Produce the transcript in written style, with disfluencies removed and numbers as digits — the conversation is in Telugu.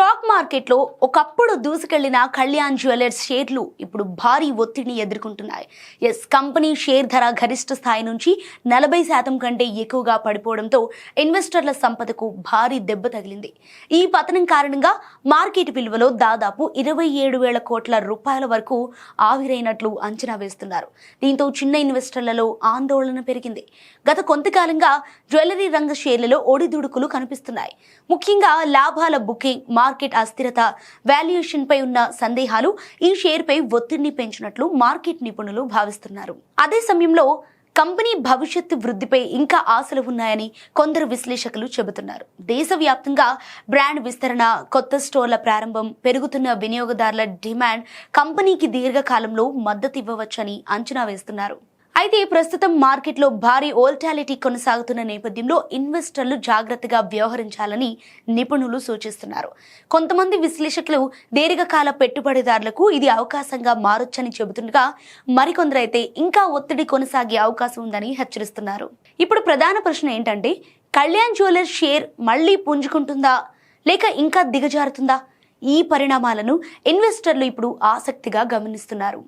స్టాక్ మార్కెట్లో ఒకప్పుడు దూసుకెళ్లిన కళ్యాణ్ జ్యువెలర్స్ షేర్లు ఇప్పుడు భారీ ఒత్తిడిని ఎదుర్కొంటున్నాయి. కంపెనీ షేర్ ధర గరిష్ట స్థాయి నుంచి 40% కంటే ఎక్కువగా పడిపోవడంతో ఇన్వెస్టర్ల సంపదకు భారీ దెబ్బ తగిలింది. ఈ పతనం కారణంగా మార్కెట్ విలువలో దాదాపు 27,000 కోట్ల రూపాయల వరకు ఆవిరైనట్లు అంచనా వేస్తున్నారు. దీంతో చిన్న ఇన్వెస్టర్లలో ఆందోళన పెరిగింది. గత కొంతకాలంగా జ్యువెలరీ రంగ షేర్లలో ఒడిదుడుకులు కనిపిస్తున్నాయి. ముఖ్యంగా లాభాల బుకింగ్, మార్కెట్ అస్థిరత, వాల్యుయేషన్ పై ఉన్న సందేహాలు ఈ షేర్ పై ఒత్తిడిని పెంచినట్లు మార్కెట్ నిపుణులు భావిస్తున్నారు. అదే సమయంలో కంపెనీ భవిష్యత్తు వృద్ధిపై ఇంకా ఆశలు ఉన్నాయని కొందరు విశ్లేషకులు చెబుతున్నారు. దేశవ్యాప్తంగా బ్రాండ్ విస్తరణ, కొత్త స్టోర్ల ప్రారంభం, పెరుగుతున్న వినియోగదారుల డిమాండ్ కంపెనీకి దీర్ఘకాలంలో మద్దతు ఇవ్వవచ్చని అంచనా వేస్తున్నారు. అయితే ప్రస్తుతం మార్కెట్లో భారీ వోల్టాలిటీ కొనసాగుతున్న నేపథ్యంలో ఇన్వెస్టర్లు జాగ్రత్తగా వ్యవహరించాలని నిపుణులు సూచిస్తున్నారు. కొంతమంది విశ్లేషకులు దీర్ఘకాల పెట్టుబడిదారులకు ఇది అవకాశంగా మారొచ్చని చెబుతుండగా, మరికొందరైతే ఇంకా ఒత్తిడి కొనసాగే అవకాశం ఉందని హెచ్చరిస్తున్నారు. ఇప్పుడు ప్రధాన ప్రశ్న ఏంటంటే, కళ్యాణ్ జ్యువెలర్స్ షేర్ మళ్లీ పుంజుకుంటుందా లేక ఇంకా దిగజారుతుందా? ఈ పరిణామాలను ఇన్వెస్టర్లు ఇప్పుడు ఆసక్తిగా గమనిస్తున్నారు.